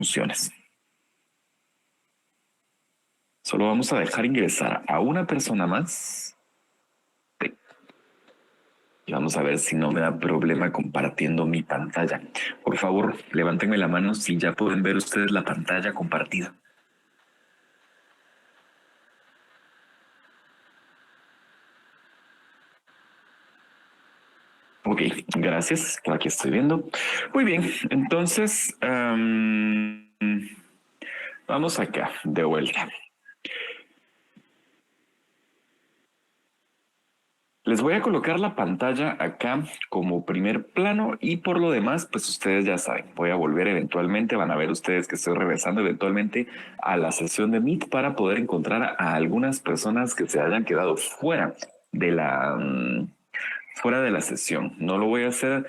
funciones. Solo vamos a dejar ingresar a una persona más. Y vamos a ver si no me da problema compartiendo mi pantalla. Por favor, levántenme la mano si ya pueden ver ustedes la pantalla compartida. Ok, gracias. Aquí estoy viendo. Muy bien, entonces vamos acá de vuelta. Les voy a colocar la pantalla acá como primer plano y por lo demás, pues ustedes ya saben, voy a volver eventualmente, van a ver ustedes que estoy regresando eventualmente a la sesión de Meet para poder encontrar a algunas personas que se hayan quedado fuera de la sesión. No lo voy a hacer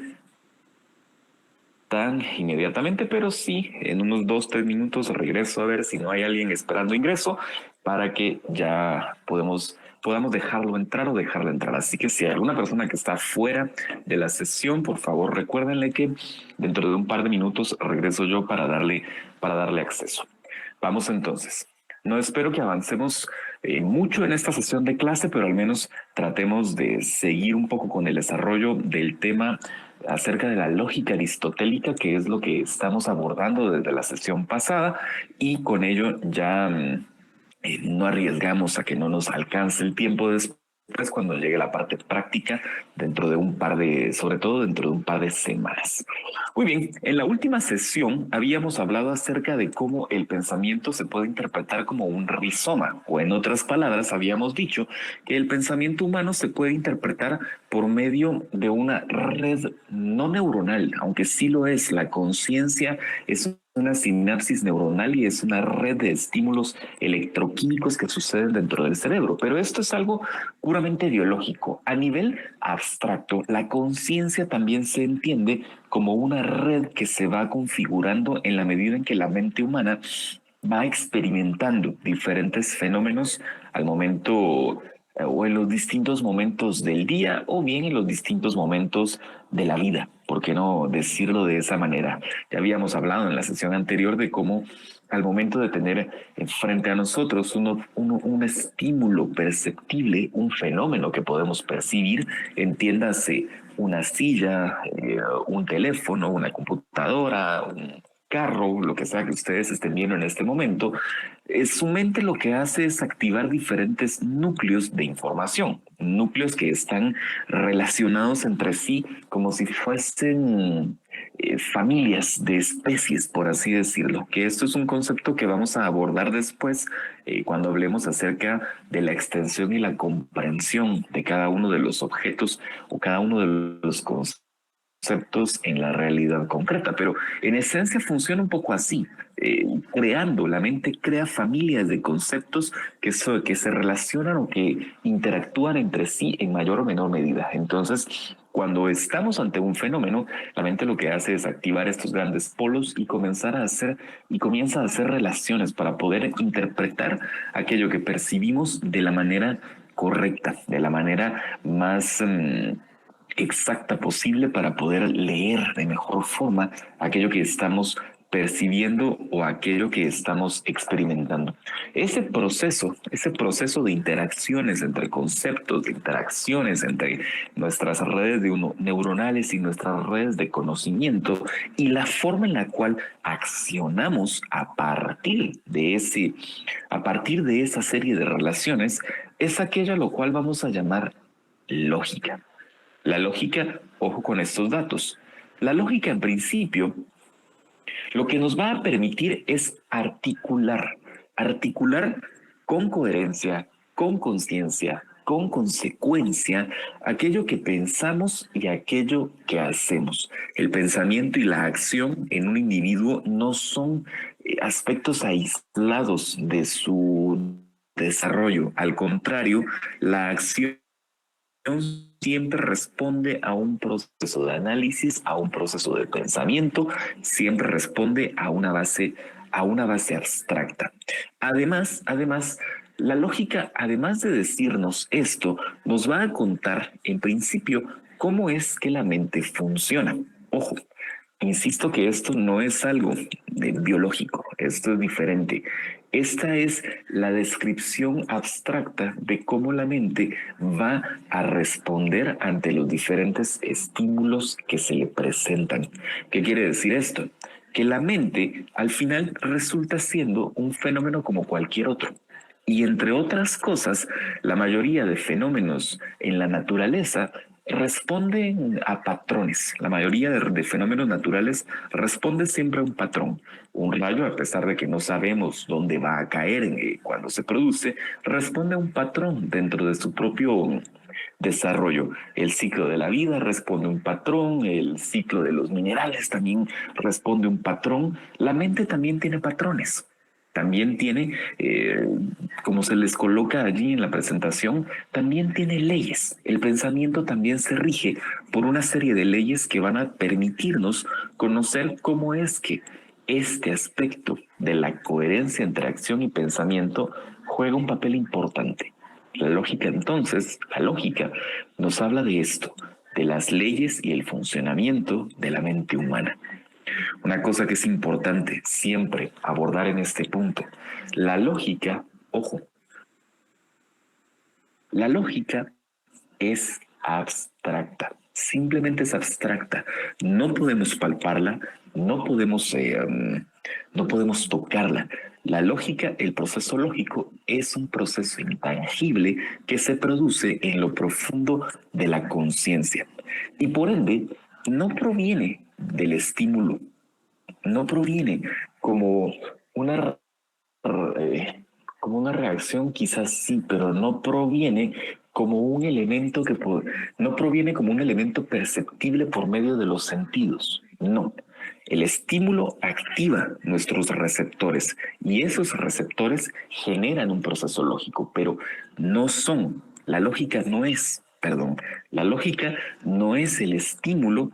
tan inmediatamente, pero sí, en unos 2, 3 minutos regreso a ver si no hay alguien esperando ingreso para que ya podamos dejarlo entrar o dejarla entrar. Así que si hay alguna persona que está fuera de la sesión, por favor recuérdenle que dentro de un par de minutos regreso yo para darle acceso. Vamos entonces. No espero que avancemos mucho en esta sesión de clase, pero al menos tratemos de seguir un poco con el desarrollo del tema acerca de la lógica aristotélica, que es lo que estamos abordando desde la sesión pasada, y con ello ya no arriesgamos a que no nos alcance el tiempo después cuando llegue la parte práctica sobre todo dentro de un par de semanas. Muy bien, en la última sesión habíamos hablado acerca de cómo el pensamiento se puede interpretar como un rizoma, o en otras palabras habíamos dicho que el pensamiento humano se puede interpretar por medio de una red no neuronal, aunque sí lo es. La conciencia es una sinapsis neuronal y es una red de estímulos electroquímicos que suceden dentro del cerebro. Pero esto es algo puramente biológico. A nivel abstracto, la conciencia también se entiende como una red que se va configurando en la medida en que la mente humana va experimentando diferentes fenómenos al momento o en los distintos momentos del día o bien en los distintos momentos de la vida. ¿Por qué no decirlo de esa manera? Ya habíamos hablado en la sesión anterior de cómo al momento de tener frente a nosotros un estímulo perceptible, un fenómeno que podemos percibir, entiéndase una silla, un teléfono, una computadora, un carro, lo que sea que ustedes estén viendo en este momento, su mente lo que hace es activar diferentes núcleos de información, núcleos que están relacionados entre sí como si fuesen familias de especies, por así decirlo, que esto es un concepto que vamos a abordar después cuando hablemos acerca de la extensión y la comprensión de cada uno de los objetos o cada uno de los conceptos en la realidad concreta, pero en esencia funciona un poco así. La mente crea familias de conceptos que se relacionan o que interactúan entre sí en mayor o menor medida. Entonces, cuando estamos ante un fenómeno, la mente lo que hace es activar estos grandes polos y comienza a hacer relaciones para poder interpretar aquello que percibimos de la manera correcta, de la manera más exacta posible para poder leer de mejor forma aquello que estamos percibiendo o aquello que estamos experimentando. Ese proceso de interacciones entre conceptos, de interacciones entre nuestras redes neuronales y nuestras redes de conocimiento y la forma en la cual accionamos a partir de esa serie de relaciones, es aquello a lo cual vamos a llamar lógica. La lógica, ojo con estos datos. La lógica, en principio, lo que nos va a permitir es articular con coherencia, con conciencia, con consecuencia, aquello que pensamos y aquello que hacemos. El pensamiento y la acción en un individuo no son aspectos aislados de su desarrollo. Al contrario, la acción siempre responde a un proceso de análisis, a un proceso de pensamiento, siempre responde a una base abstracta. Además, la lógica, además de decirnos esto, nos va a contar, en principio, cómo es que la mente funciona. Ojo, Insisto que esto no es algo biológico, esto es diferente. Esta es la descripción abstracta de cómo la mente va a responder ante los diferentes estímulos que se le presentan. ¿Qué quiere decir esto? Que la mente al final resulta siendo un fenómeno como cualquier otro. Y entre otras cosas, la mayoría de fenómenos en la naturaleza responden a patrones. La mayoría de fenómenos naturales responde siempre a un patrón. Un rayo, a pesar de que no sabemos dónde va a caer cuando se produce, responde a un patrón dentro de su propio desarrollo. El ciclo de la vida responde a un patrón, el ciclo de los minerales también responde a un patrón. La mente también tiene patrones. También tiene, como se les coloca allí en la presentación, también tiene leyes. El pensamiento también se rige por una serie de leyes que van a permitirnos conocer cómo es que este aspecto de la coherencia entre acción y pensamiento juega un papel importante. La lógica entonces, la lógica nos habla de esto, de las leyes y el funcionamiento de la mente humana. Una cosa que es importante siempre abordar en este punto, la lógica, ojo, la lógica es abstracta, simplemente es abstracta. No podemos palparla, no podemos tocarla. La lógica, el proceso lógico, es un proceso intangible que se produce en lo profundo de la conciencia y por ende no proviene del estímulo, no proviene como una como una reacción, quizás sí, pero no proviene como un elemento no proviene como un elemento perceptible por medio de los sentidos. No. El estímulo activa nuestros receptores y esos receptores generan un proceso lógico, pero no son. La lógica no es, perdón, la lógica no es el estímulo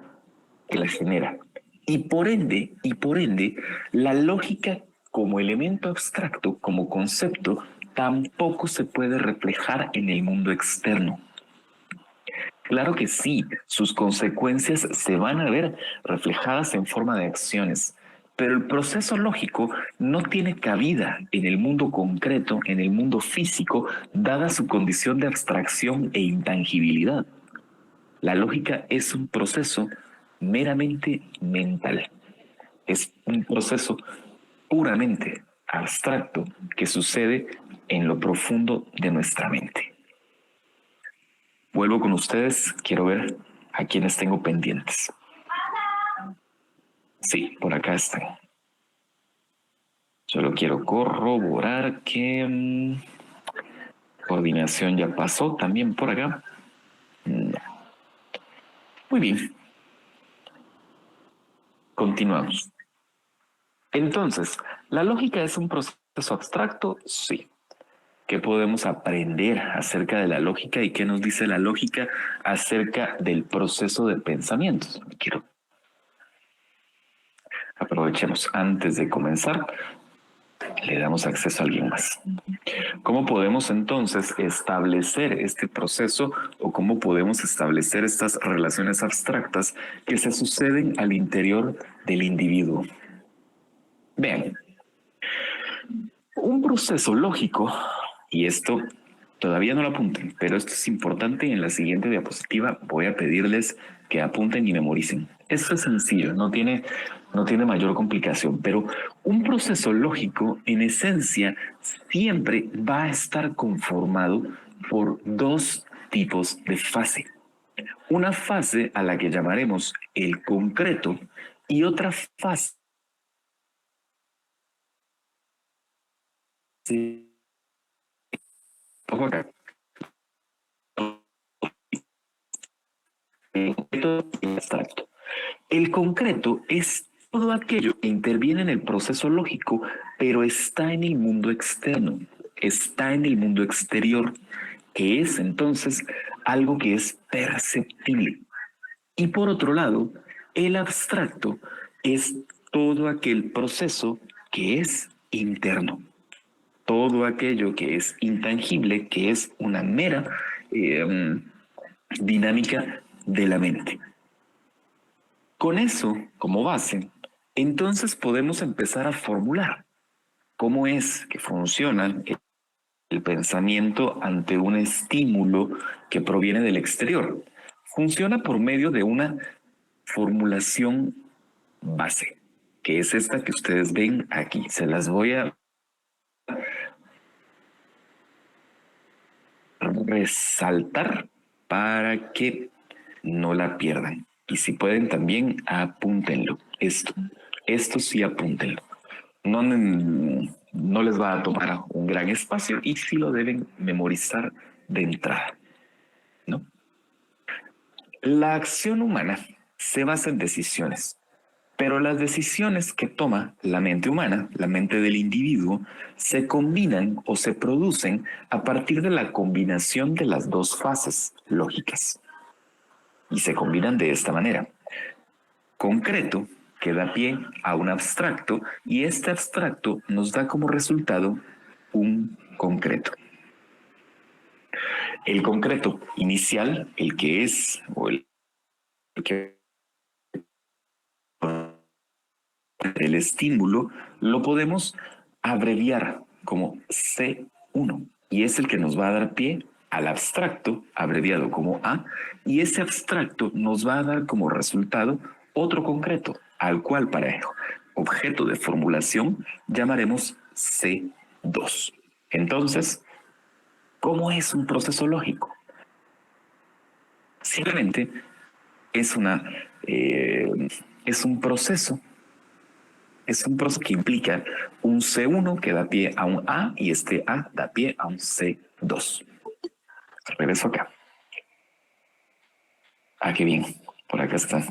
que la genera. Y por ende, la lógica como elemento abstracto, como concepto, tampoco se puede reflejar en el mundo externo. Claro que sí, sus consecuencias se van a ver reflejadas en forma de acciones, pero el proceso lógico no tiene cabida en el mundo concreto, en el mundo físico, dada su condición de abstracción e intangibilidad. La lógica es un proceso meramente mental. Es un proceso puramente abstracto que sucede en lo profundo de nuestra mente. Vuelvo con ustedes, quiero ver a quienes tengo pendientes. Sí, por acá están. Solo quiero corroborar que coordinación ya pasó también por acá. No. Muy bien. Continuamos. Entonces, ¿la lógica es un proceso abstracto? Sí. ¿Qué podemos aprender acerca de la lógica y qué nos dice la lógica acerca del proceso de pensamientos? Aprovechemos antes de comenzar, le damos acceso a alguien más. ¿Cómo podemos entonces establecer este proceso o cómo podemos establecer estas relaciones abstractas que se suceden al interior del individuo? Vean, un proceso lógico, y esto todavía no lo apunten, pero esto es importante. En la siguiente diapositiva voy a pedirles que apunten y memoricen. Esto es sencillo, no tiene mayor complicación, pero un proceso lógico en esencia siempre va a estar conformado por dos tipos de fase. Una fase a la que llamaremos el concreto y otra fase ojo acá, concreto y abstracto. El concreto es todo aquello que interviene en el proceso lógico, pero está en el mundo externo, está en el mundo exterior, que es entonces algo que es perceptible. Y por otro lado, el abstracto es todo aquel proceso que es interno, todo aquello que es intangible, que es una mera dinámica de la mente. Con eso como base, entonces podemos empezar a formular cómo es que funciona el pensamiento ante un estímulo que proviene del exterior. Funciona por medio de una formulación base, que es esta que ustedes ven aquí. Se las voy a resaltar para que no la pierdan. Y si pueden también apúntenlo. Esto sí apúntenlo. No, no les va a tomar un gran espacio y sí lo deben memorizar de entrada, ¿no? La acción humana se basa en decisiones, pero las decisiones que toma la mente humana, la mente del individuo, se combinan o se producen a partir de la combinación de las dos fases lógicas. Y se combinan de esta manera. Concreto, que da pie a un abstracto, y este abstracto nos da como resultado un concreto. El concreto inicial, el que es, o el que el estímulo, lo podemos abreviar como C1 y es el que nos va a dar pie al abstracto abreviado como A, y ese abstracto nos va a dar como resultado otro concreto al cual para objeto de formulación llamaremos C2. Entonces, ¿cómo es un proceso lógico? Simplemente es es un proceso que implica un C1 que da pie a un A y este A da pie a un C2. Regreso acá. Ah, qué bien. Por acá está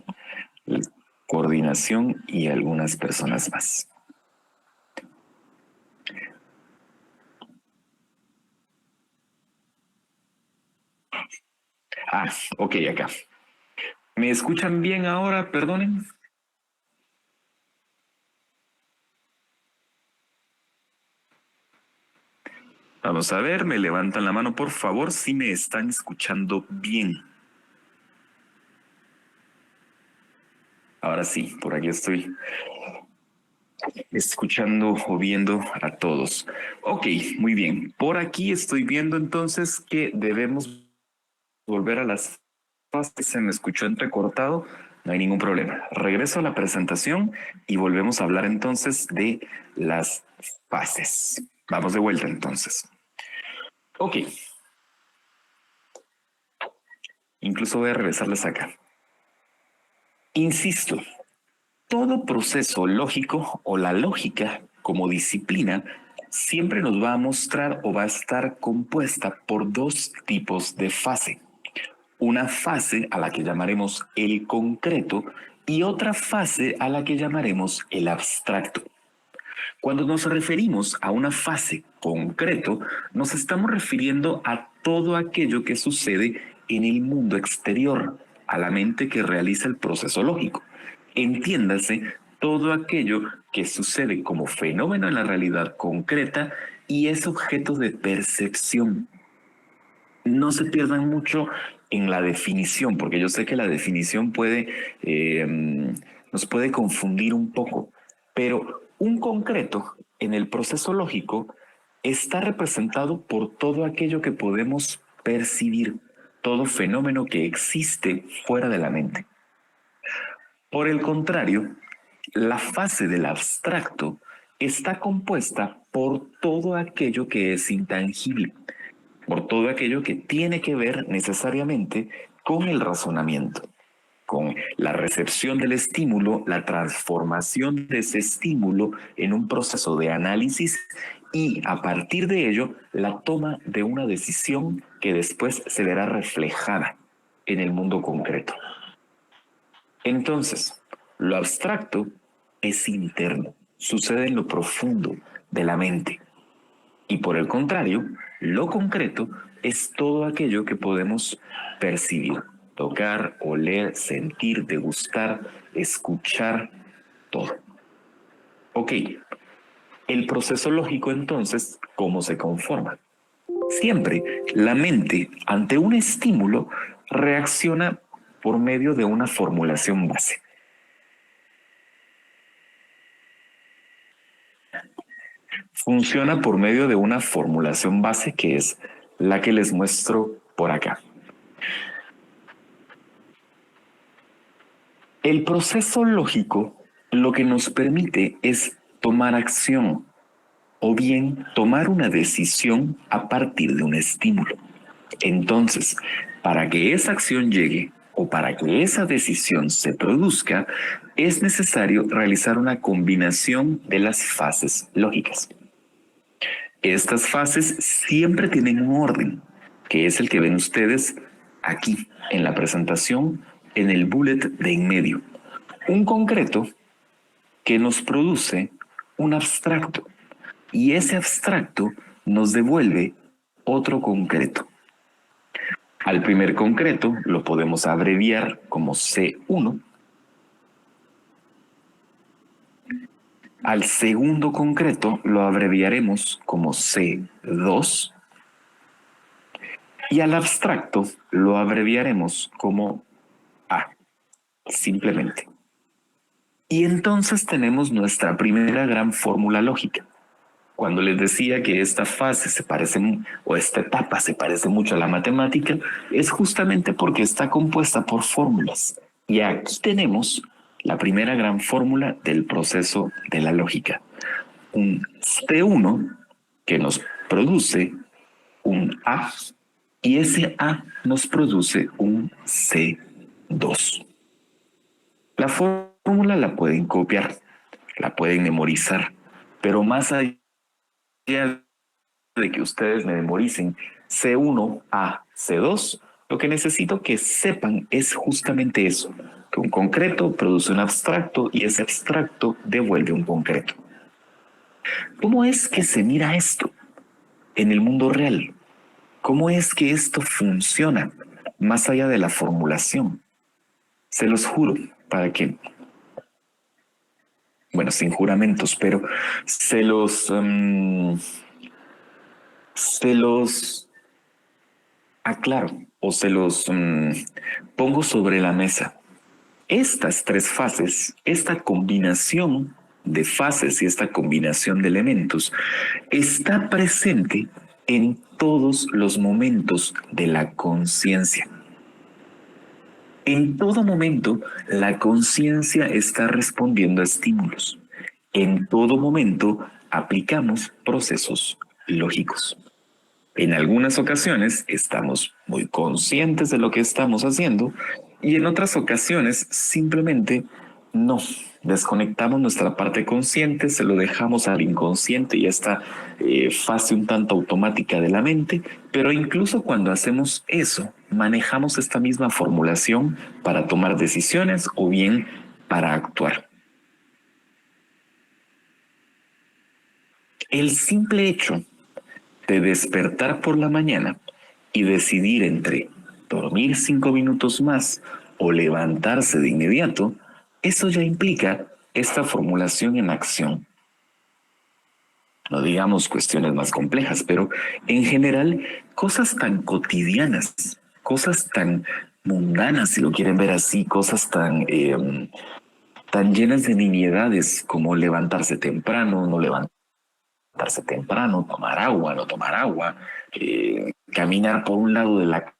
la coordinación y algunas personas más. Ah, ok, acá. ¿Me escuchan bien ahora? Perdonen. Vamos a ver, me levantan la mano, por favor, si me están escuchando bien. Ahora sí, por aquí estoy escuchando o viendo a todos. Ok, muy bien. Por aquí estoy viendo entonces que debemos volver a las fases. Se me escuchó entrecortado, no hay ningún problema. Regreso a la presentación y volvemos a hablar entonces de las fases. Vamos de vuelta entonces. Ok, incluso voy a regresarles acá. Insisto, todo proceso lógico o la lógica como disciplina siempre nos va a mostrar o va a estar compuesta por dos tipos de fase. Una fase a la que llamaremos el concreto y otra fase a la que llamaremos el abstracto. Cuando nos referimos a una fase concreto, nos estamos refiriendo a todo aquello que sucede en el mundo exterior, a la mente que realiza el proceso lógico. Entiéndase todo aquello que sucede como fenómeno en la realidad concreta y es objeto de percepción. No se pierdan mucho en la definición, porque yo sé que la definición nos puede confundir un poco, pero un concreto en el proceso lógico está representado por todo aquello que podemos percibir, todo fenómeno que existe fuera de la mente. Por el contrario, la fase del abstracto está compuesta por todo aquello que es intangible, por todo aquello que tiene que ver necesariamente con el razonamiento, con la recepción del estímulo, la transformación de ese estímulo en un proceso de análisis y a partir de ello la toma de una decisión que después se verá reflejada en el mundo concreto. Entonces, lo abstracto es interno, sucede en lo profundo de la mente. Y por el contrario, lo concreto es todo aquello que podemos percibir, tocar, oler, sentir, degustar, escuchar, todo. Ok, el proceso lógico entonces, ¿cómo se conforma? Siempre la mente ante un estímulo reacciona por medio de una formulación base. Funciona por medio de una formulación base que es la que les muestro por acá. El proceso lógico lo que nos permite es tomar acción o bien tomar una decisión a partir de un estímulo. Entonces, para que esa acción llegue o para que esa decisión se produzca, es necesario realizar una combinación de las fases lógicas. Estas fases siempre tienen un orden, que es el que ven ustedes aquí en la presentación, en el bullet de en medio. Un concreto que nos produce un abstracto y ese abstracto nos devuelve otro concreto. Al primer concreto lo podemos abreviar como C1. Al segundo concreto lo abreviaremos como C2. Y al abstracto lo abreviaremos como A, simplemente. Y entonces tenemos nuestra primera gran fórmula lógica. Cuando les decía que esta fase se parece, o esta etapa se parece mucho a la matemática, es justamente porque está compuesta por fórmulas. Y aquí tenemos la primera gran fórmula del proceso de la lógica. Un C1 que nos produce un A y ese A nos produce un C2. La fórmula la pueden copiar, la pueden memorizar, pero más allá de que ustedes me memoricen C1 a C2, lo que necesito que sepan es justamente eso, que un concreto produce un abstracto y ese abstracto devuelve un concreto. ¿Cómo es que se mira esto en el mundo real? ¿Cómo es que esto funciona más allá de la formulación? Se los juro, para que, bueno, sin juramentos, pero se los aclaro o se los pongo sobre la mesa. Estas tres fases, esta combinación de fases y esta combinación de elementos está presente en todos los momentos de la conciencia. En todo momento, la conciencia está respondiendo a estímulos. En todo momento, aplicamos procesos lógicos. En algunas ocasiones estamos muy conscientes de lo que estamos haciendo y en otras ocasiones simplemente no. Desconectamos nuestra parte consciente, se lo dejamos al inconsciente y a esta fase un tanto automática de la mente, pero incluso cuando hacemos eso, manejamos esta misma formulación para tomar decisiones o bien para actuar. El simple hecho de despertar por la mañana y decidir entre dormir 5 minutos más o levantarse de inmediato, eso ya implica esta formulación en acción. No digamos cuestiones más complejas, pero en general cosas tan cotidianas, cosas tan mundanas, si lo quieren ver así, cosas tan llenas de nimiedades como levantarse temprano, no levantarse temprano, tomar agua, no tomar agua, caminar por un lado de la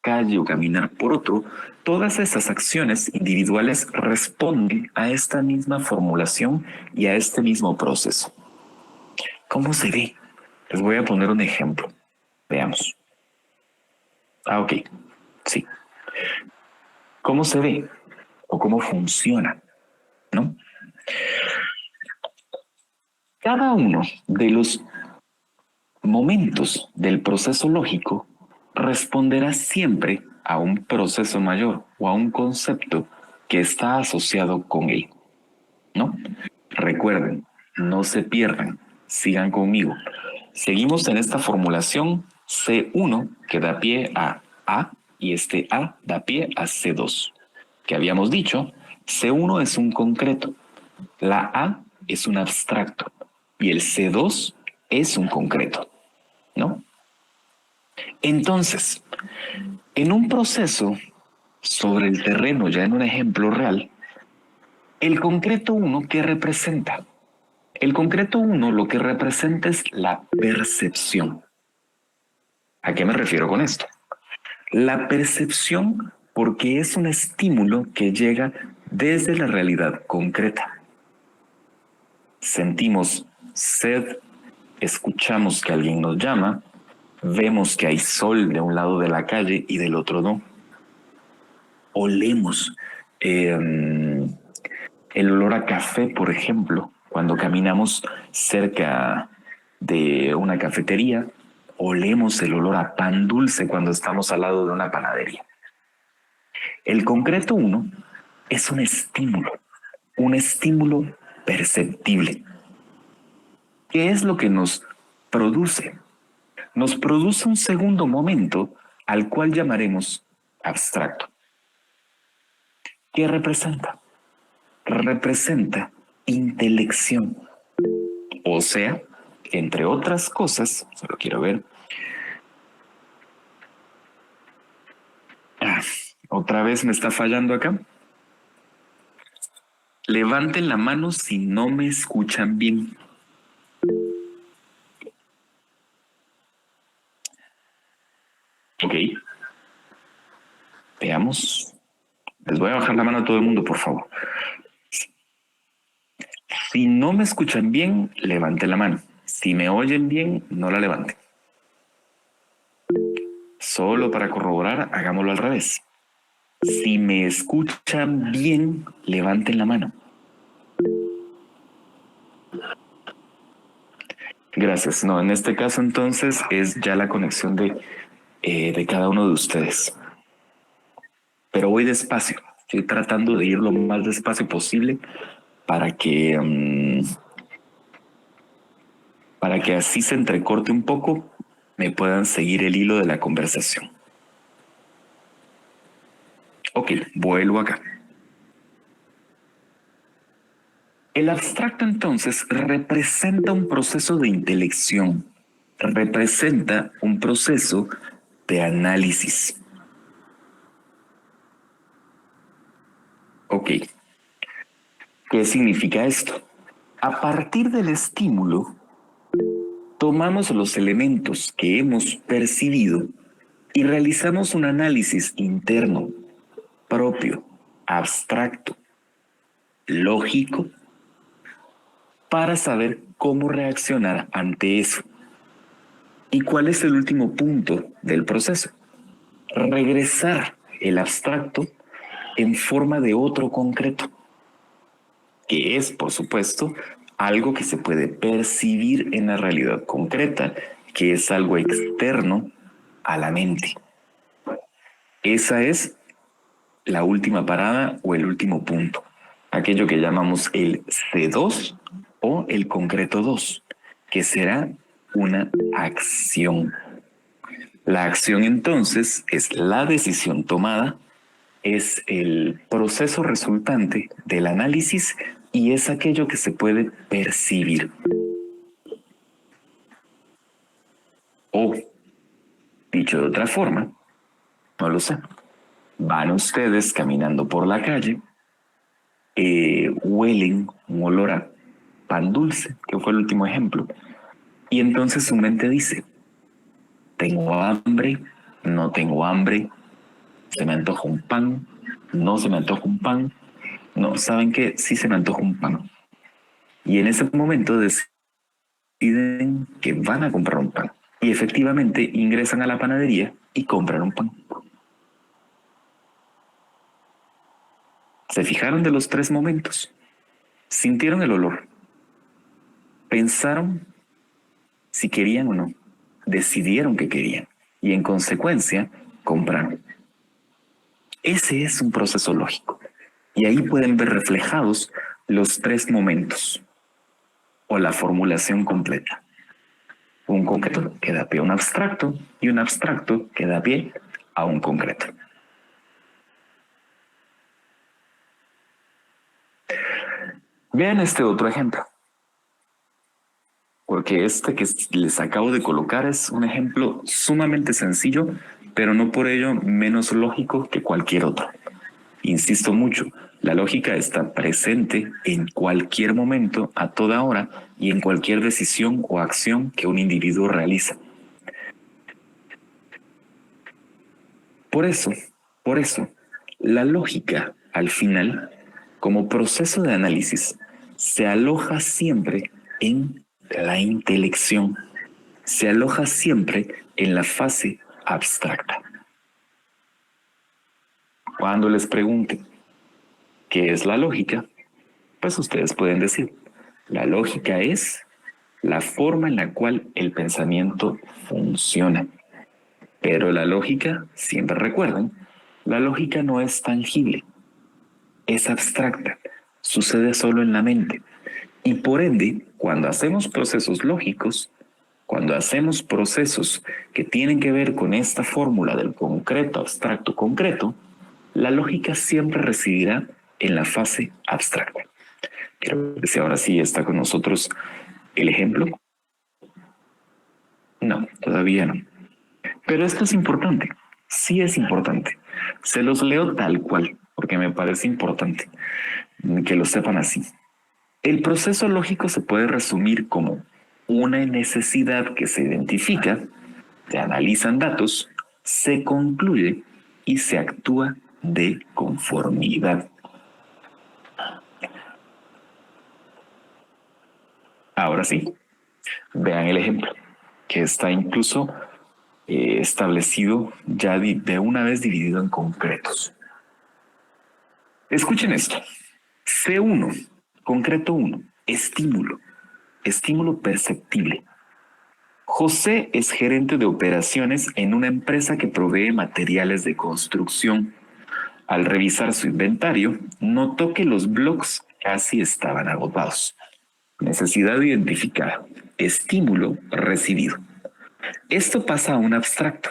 calle o caminar por otro, todas esas acciones individuales responden a esta misma formulación y a este mismo proceso. ¿Cómo se ve? Les voy a poner un ejemplo. Veamos. Ok, sí. ¿Cómo se ve? ¿O cómo funciona? ¿No? Cada uno de los momentos del proceso lógico responderá siempre a un proceso mayor o a un concepto que está asociado con él, ¿no? Recuerden, no se pierdan, sigan conmigo. Seguimos en esta formulación C1 que da pie a A y este A da pie a C2. Que habíamos dicho, C1 es un concreto, la A es un abstracto y el C2 es un concreto, ¿no? Entonces, en un proceso sobre el terreno, ya en un ejemplo real, el concreto 1, ¿qué representa? El concreto uno lo que representa es la percepción. ¿A qué me refiero con esto? La percepción porque es un estímulo que llega desde la realidad concreta. Sentimos sed, escuchamos que alguien nos llama, vemos que hay sol de un lado de la calle y del otro no. Olemos el olor a café, por ejemplo, cuando caminamos cerca de una cafetería, olemos el olor a pan dulce cuando estamos al lado de una panadería. El concreto uno es un estímulo perceptible. ¿Qué es lo que nos produce? Nos produce un segundo momento al cual llamaremos abstracto. ¿Qué representa? Representa intelección. O sea, entre otras cosas, solo quiero ver. Otra vez me está fallando acá. Levanten la mano si no me escuchan bien. Ok. Veamos. Les voy a bajar la mano a todo el mundo, por favor. Si no me escuchan bien, levanten la mano. Si me oyen bien, no la levanten. Solo para corroborar, hagámoslo al revés. Si me escuchan bien, levanten la mano. Gracias. No, en este caso entonces es ya la conexión de cada uno de ustedes. Pero voy despacio. Estoy tratando de ir lo más despacio posible para que así se entrecorte un poco, me puedan seguir el hilo de la conversación. Ok, vuelvo acá. El abstracto entonces representa un proceso de intelección, representa un proceso de análisis. Ok, ¿qué significa esto? A partir del estímulo, tomamos los elementos que hemos percibido y realizamos un análisis interno, propio, abstracto, lógico, para saber cómo reaccionar ante eso. ¿Y cuál es el último punto del proceso? Regresar el abstracto en forma de otro concreto, que es, por supuesto, algo que se puede percibir en la realidad concreta, que es algo externo a la mente. Esa es la última parada o el último punto, aquello que llamamos el C2 o el concreto 2, que será una acción. La acción entonces es la decisión tomada, es el proceso resultante del análisis y es aquello que se puede percibir. O, dicho de otra forma, no lo sé, van ustedes caminando por la calle, huelen un olor a pan dulce, que fue el último ejemplo, y entonces su mente dice, tengo hambre, no tengo hambre, se me antoja un pan, no se me antoja un pan, no, ¿saben qué? Sí se me antoja un pan. Y en ese momento deciden que van a comprar un pan. Y efectivamente ingresan a la panadería y compran un pan. ¿Se fijaron de los tres momentos? Sintieron el olor. Pensaron si querían o no. Decidieron que querían. Y en consecuencia, compraron. Ese es un proceso lógico. Y ahí pueden ver reflejados los tres momentos o la formulación completa. Un concreto que da pie a un abstracto y un abstracto que da pie a un concreto. Vean este otro ejemplo, porque este que les acabo de colocar es un ejemplo sumamente sencillo, pero no por ello menos lógico que cualquier otro. Insisto mucho, La lógica está presente en cualquier momento, a toda hora y en cualquier decisión o acción que un individuo realiza. Por eso, por eso, la lógica, al final, como proceso de análisis, se aloja siempre en la intelección, se aloja siempre en la fase abstracta. Cuando les pregunten qué es la lógica, pues ustedes pueden decir, la lógica es la forma en la cual el pensamiento funciona. Pero la lógica, siempre recuerden, la lógica no es tangible, es abstracta, sucede solo en la mente. Y por ende, cuando hacemos procesos lógicos, cuando hacemos procesos que tienen que ver con esta fórmula del concreto, abstracto, concreto, la lógica siempre residirá en la fase abstracta. Creo que si ahora sí está con nosotros el ejemplo. No, todavía no. Pero esto es importante. Sí es importante. Se los leo tal cual, porque me parece importante que lo sepan así. El proceso lógico se puede resumir como una necesidad que se identifica, se analizan datos, se concluye y se actúa de conformidad. Ahora sí, vean el ejemplo, que está incluso establecido ya de una vez dividido en concretos. Escuchen esto. C1, concreto 1, estímulo, estímulo perceptible. José es gerente de operaciones en una empresa que provee materiales de construcción. Al revisar su inventario, notó que los bloques casi estaban agotados. Necesidad identificada. Estímulo recibido. Esto pasa a un abstracto.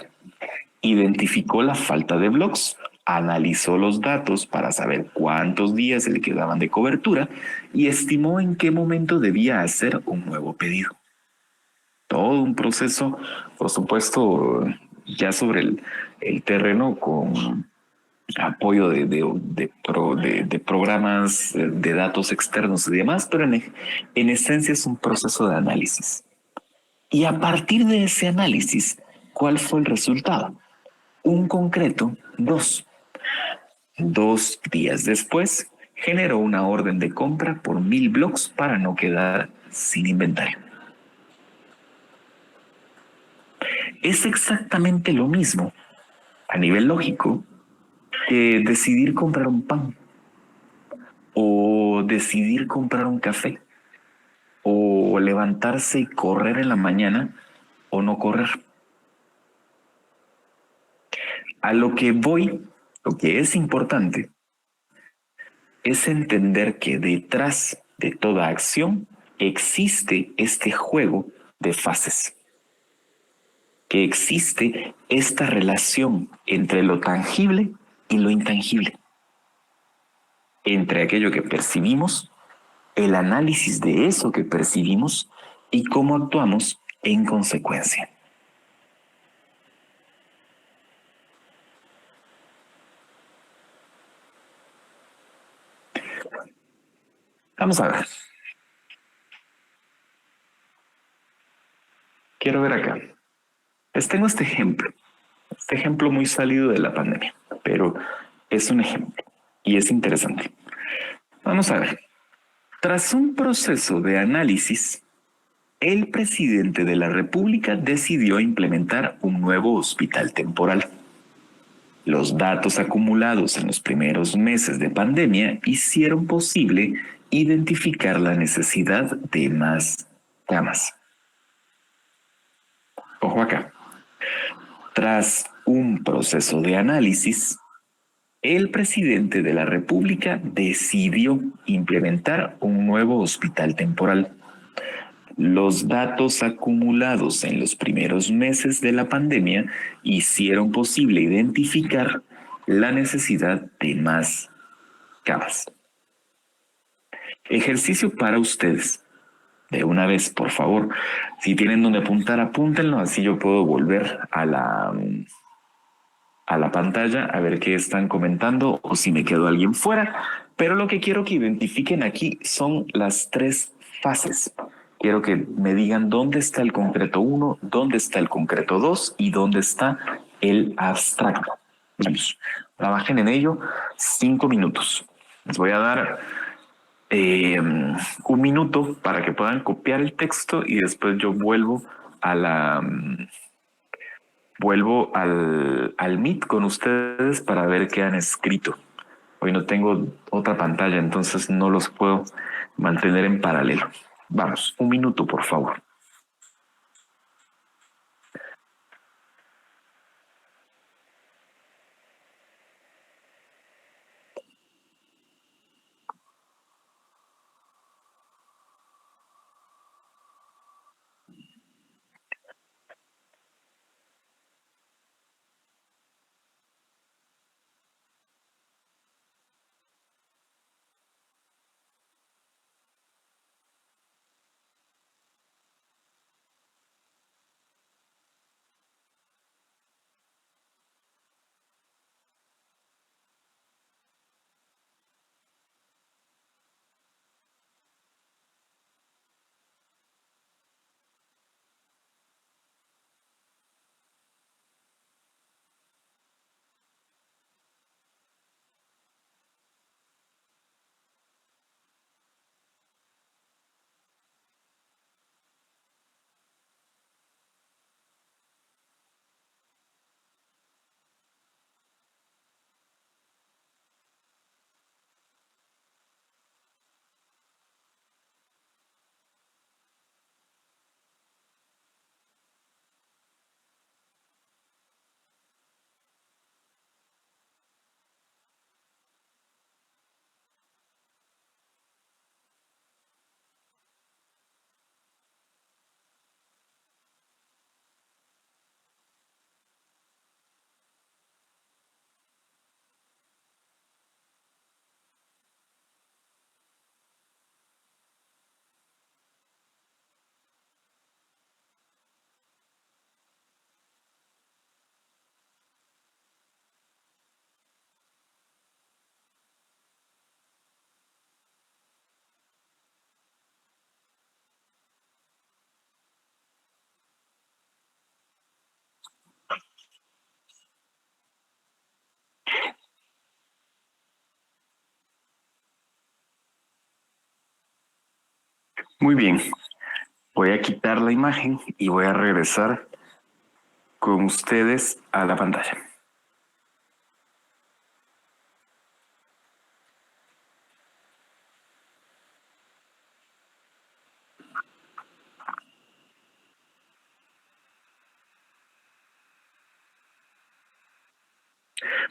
Identificó la falta de bloques, analizó los datos para saber cuántos días le quedaban de cobertura y estimó en qué momento debía hacer un nuevo pedido. Todo un proceso, por supuesto, ya sobre el terreno con apoyo de programas de datos externos y demás, pero en esencia es un proceso de análisis. Y a partir de ese análisis, ¿cuál fue el resultado? Un concreto 2. 2 días después, generó una orden de compra por 1000 bloques para no quedar sin inventario. Es exactamente lo mismo a nivel lógico que decidir comprar un pan o decidir comprar un café o levantarse y correr en la mañana o no correr. A lo que voy, lo que es importante es entender que detrás de toda acción existe este juego de fases, que existe esta relación entre lo tangible y lo intangible, entre aquello que percibimos, el análisis de eso que percibimos y cómo actuamos en consecuencia. Vamos a ver. Quiero ver acá. Les tengo este ejemplo muy salido de la pandemia, pero es un ejemplo y es interesante. Vamos a ver. Tras un proceso de análisis, el presidente de la República decidió implementar un nuevo hospital temporal. Los datos acumulados en los primeros meses de pandemia hicieron posible identificar la necesidad de más camas. Ojo acá. Tras un proceso de análisis, el presidente de la República decidió implementar un nuevo hospital temporal. Los datos acumulados en los primeros meses de la pandemia hicieron posible identificar la necesidad de más camas. Ejercicio para ustedes. De una vez, por favor. Si tienen donde apuntar, apúntenlo, así yo puedo volver a la pantalla a ver qué están comentando o si me quedó alguien fuera. Pero lo que quiero que identifiquen aquí son las tres fases. Quiero que me digan dónde está el concreto uno, dónde está el concreto 2 y dónde está el abstracto. Vamos, trabajen en ello 5 minutos. Les voy a dar un minuto para que puedan copiar el texto y después yo vuelvo al Meet con ustedes para ver qué han escrito. Hoy no tengo otra pantalla, entonces no los puedo mantener en paralelo. Vamos, un minuto, por favor. Muy bien, voy a quitar la imagen y voy a regresar con ustedes a la pantalla.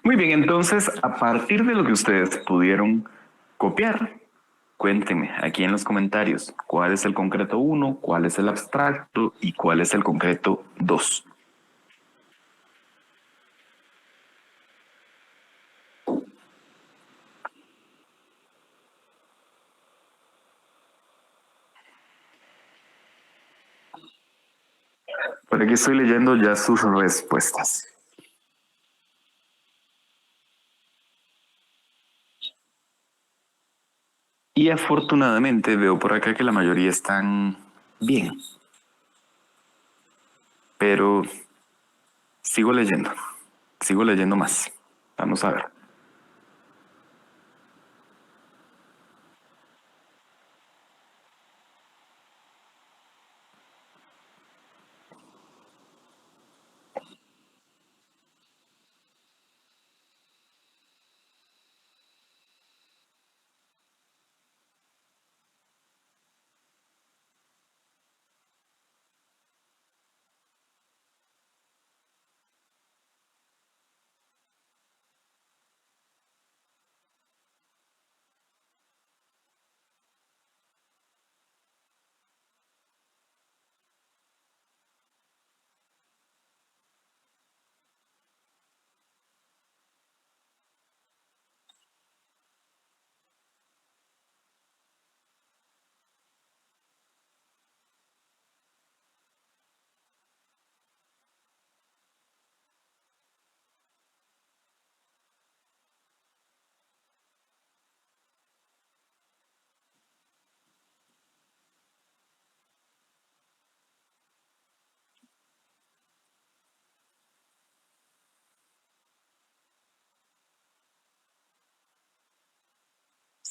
Muy bien, entonces, a partir de lo que ustedes pudieron copiar, cuéntenme aquí en los comentarios cuál es el concreto uno, cuál es el abstracto y cuál es el concreto 2. Por aquí estoy leyendo ya sus respuestas. Y afortunadamente veo por acá que la mayoría están bien. Pero sigo leyendo más. Vamos a ver.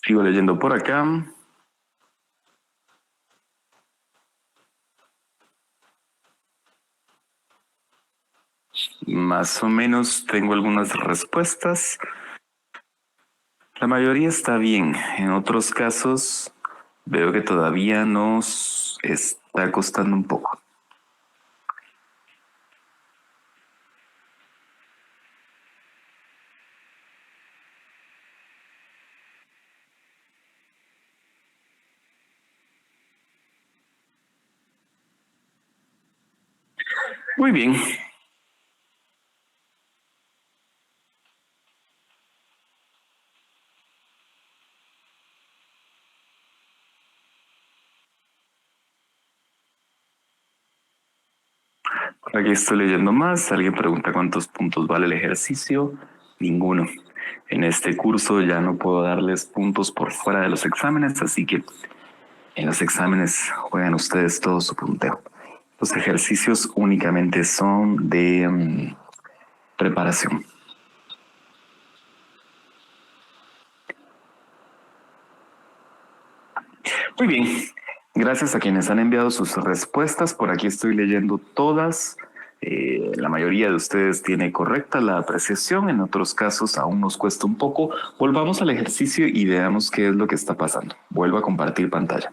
Sigo leyendo por acá. Más o menos tengo algunas respuestas. La mayoría está bien. En otros casos veo que todavía nos está costando un poco. Muy bien. Aquí estoy leyendo más. Alguien pregunta cuántos puntos vale el ejercicio. Ninguno. En este curso ya no puedo darles puntos por fuera de los exámenes, así que en los exámenes juegan ustedes todo su punteo. Los ejercicios únicamente son de preparación. Muy bien. Gracias a quienes han enviado sus respuestas. Por aquí estoy leyendo todas. La mayoría de ustedes tiene correcta la apreciación. En otros casos aún nos cuesta un poco. Volvamos al ejercicio y veamos qué es lo que está pasando. Vuelvo a compartir pantalla.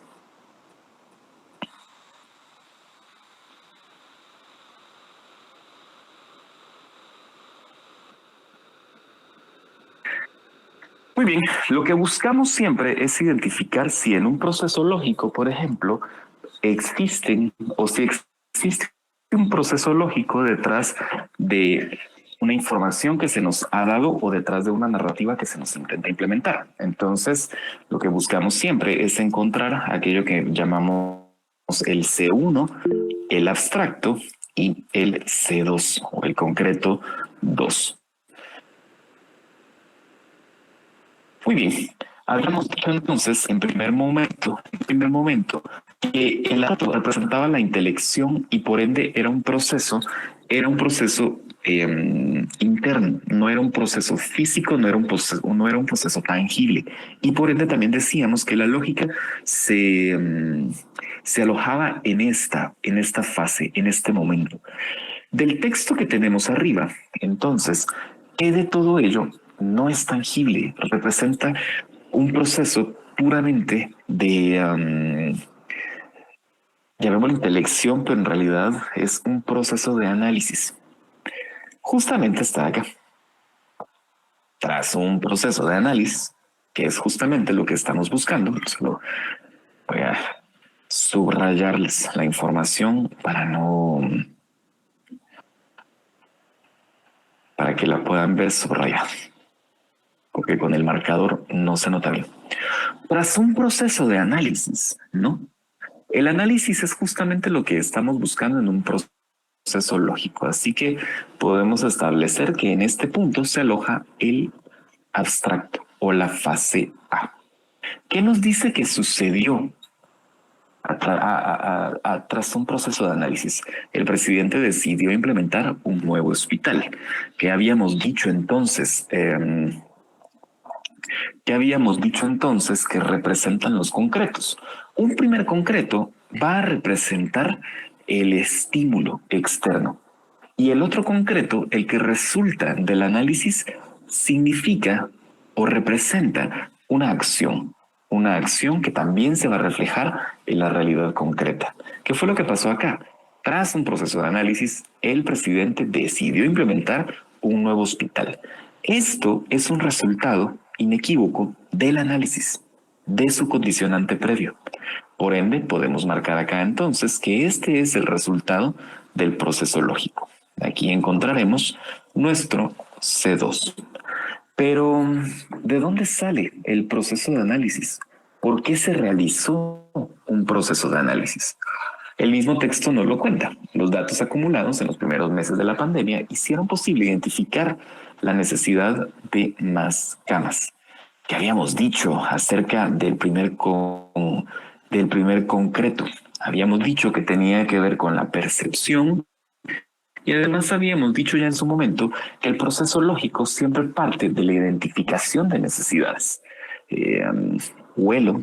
Muy bien, lo que buscamos siempre es identificar si en un proceso lógico, por ejemplo, existen o si existe un proceso lógico detrás de una información que se nos ha dado o detrás de una narrativa que se nos intenta implementar. Entonces, lo que buscamos siempre es encontrar aquello que llamamos el C1, el abstracto y el C2 o el concreto 2. Muy bien. Habíamos dicho entonces en primer momento, que el acto representaba la intelección y por ende era un proceso interno, no era un proceso físico, no era un proceso tangible. Y por ende también decíamos que la lógica se alojaba en esta fase, en este momento. Del texto que tenemos arriba, entonces, ¿qué de todo ello no es tangible? Representa un proceso puramente de, llamémoslo intelección, pero en realidad es un proceso de análisis. Justamente está acá. Tras un proceso de análisis, que es justamente lo que estamos buscando, solo voy a subrayarles la información para que la puedan ver subrayada, porque con el marcador no se nota bien. Tras un proceso de análisis, ¿no? El análisis es justamente lo que estamos buscando en un proceso lógico, así que podemos establecer que en este punto se aloja el abstracto o la fase A. ¿Qué nos dice que sucedió tras un proceso de análisis? El presidente decidió implementar un nuevo hospital. ¿Qué habíamos dicho entonces? Que representan los concretos. Un primer concreto va a representar el estímulo externo y el otro concreto, el que resulta del análisis, significa o representa una acción que también se va a reflejar en la realidad concreta. ¿Qué fue lo que pasó acá? Tras un proceso de análisis, el presidente decidió implementar un nuevo hospital. Esto es un resultado inequívoco del análisis, de su condicionante previo. Por ende, podemos marcar acá entonces que este es el resultado del proceso lógico. Aquí encontraremos nuestro C2. Pero, ¿de dónde sale el proceso de análisis? ¿Por qué se realizó un proceso de análisis? El mismo texto nos lo cuenta. Los datos acumulados en los primeros meses de la pandemia hicieron posible identificar la necesidad de más camas. ¿Qué habíamos dicho acerca del primer concreto? Habíamos dicho que tenía que ver con la percepción y además habíamos dicho ya en su momento que el proceso lógico siempre parte de la identificación de necesidades. eh, huelo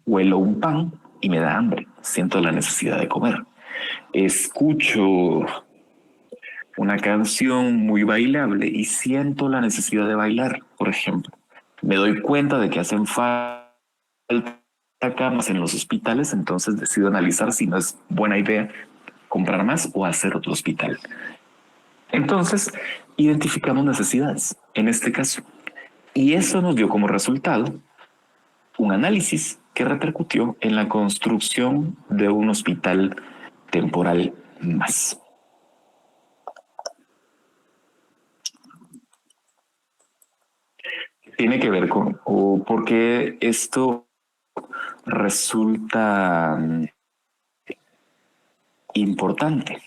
huelo un pan y me da hambre, siento la necesidad de comer. Escucho una canción muy bailable y siento la necesidad de bailar, por ejemplo. Me doy cuenta de que hacen falta camas en los hospitales, entonces decido analizar si no es buena idea comprar más o hacer otro hospital. Entonces, identificamos necesidades, en este caso. Y eso nos dio como resultado un análisis que repercutió en la construcción de un hospital temporal más. Tiene que ver con o por qué esto resulta importante.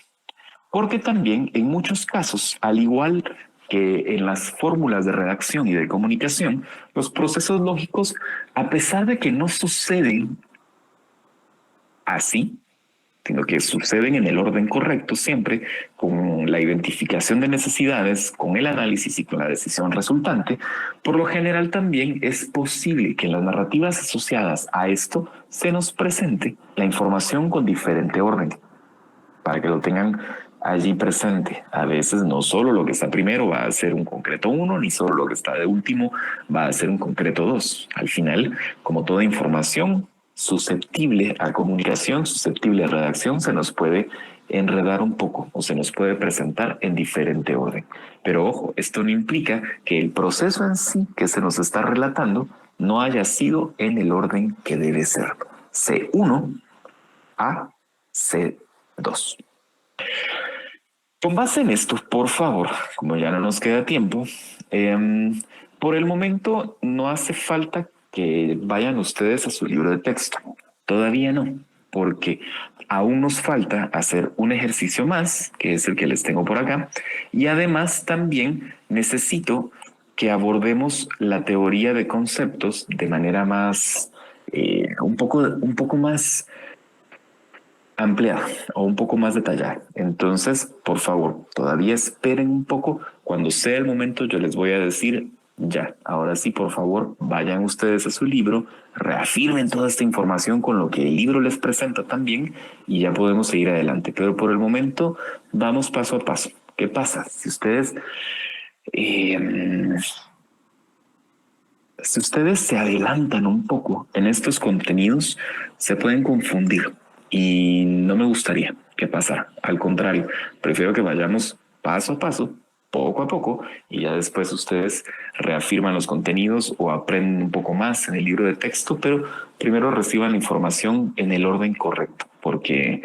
Porque también en muchos casos, al igual que en las fórmulas de redacción y de comunicación, los procesos lógicos, a pesar de que no suceden así, sino que suceden en el orden correcto siempre, con la identificación de necesidades, con el análisis y con la decisión resultante, por lo general también es posible que en las narrativas asociadas a esto se nos presente la información con diferente orden, para que lo tengan allí presente. A veces no solo lo que está primero va a ser un concreto 1, ni solo lo que está de último va a ser un concreto 2. Al final, como toda información susceptible a comunicación, susceptible a redacción, se nos puede enredar un poco o se nos puede presentar en diferente orden. Pero ojo, esto no implica que el proceso en sí que se nos está relatando no haya sido en el orden que debe ser. C1 a C2. Con base en esto, por favor, como ya no nos queda tiempo, por el momento no hace falta que vayan ustedes a su libro de texto. Todavía no, porque aún nos falta hacer un ejercicio más, que es el que les tengo por acá, y además también necesito que abordemos la teoría de conceptos de manera más, un poco más ampliada o un poco más detallada. Entonces, por favor, todavía esperen un poco. Cuando sea el momento, yo les voy a decir ya. Ahora sí, por favor, vayan ustedes a su libro, reafirmen toda esta información con lo que el libro les presenta también y ya podemos seguir adelante. Pero por el momento, vamos paso a paso. ¿Qué pasa? Eh, si ustedes se adelantan un poco en estos contenidos, se pueden confundir y no me gustaría que pasara. Al contrario, prefiero que vayamos paso a paso, poco a poco, y ya después ustedes reafirman los contenidos o aprenden un poco más en el libro de texto, pero primero reciban la información en el orden correcto, porque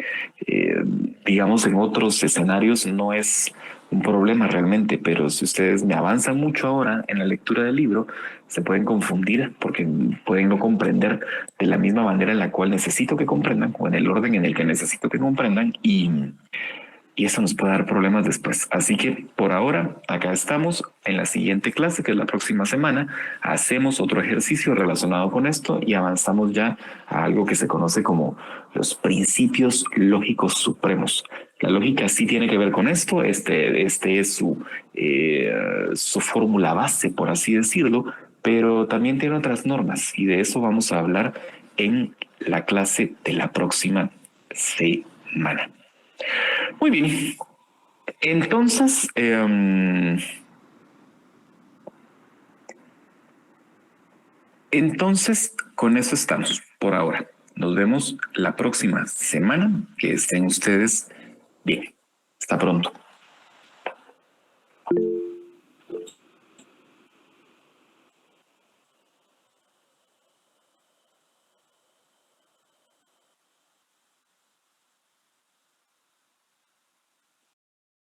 digamos en otros escenarios no es un problema realmente, pero si ustedes me avanzan mucho ahora en la lectura del libro, se pueden confundir porque pueden no comprender de la misma manera en la cual necesito que comprendan o en el orden en el que necesito que comprendan y eso nos puede dar problemas después. Así que por ahora, acá estamos. En la siguiente clase, que es la próxima semana, hacemos otro ejercicio relacionado con esto y avanzamos ya a algo que se conoce como los principios lógicos supremos. La lógica sí tiene que ver con esto. Este es su fórmula base, por así decirlo, pero también tiene otras normas y de eso vamos a hablar en la clase de la próxima semana. Muy bien. Entonces, con eso estamos por ahora. Nos vemos la próxima semana. Que estén ustedes bien. Hasta pronto.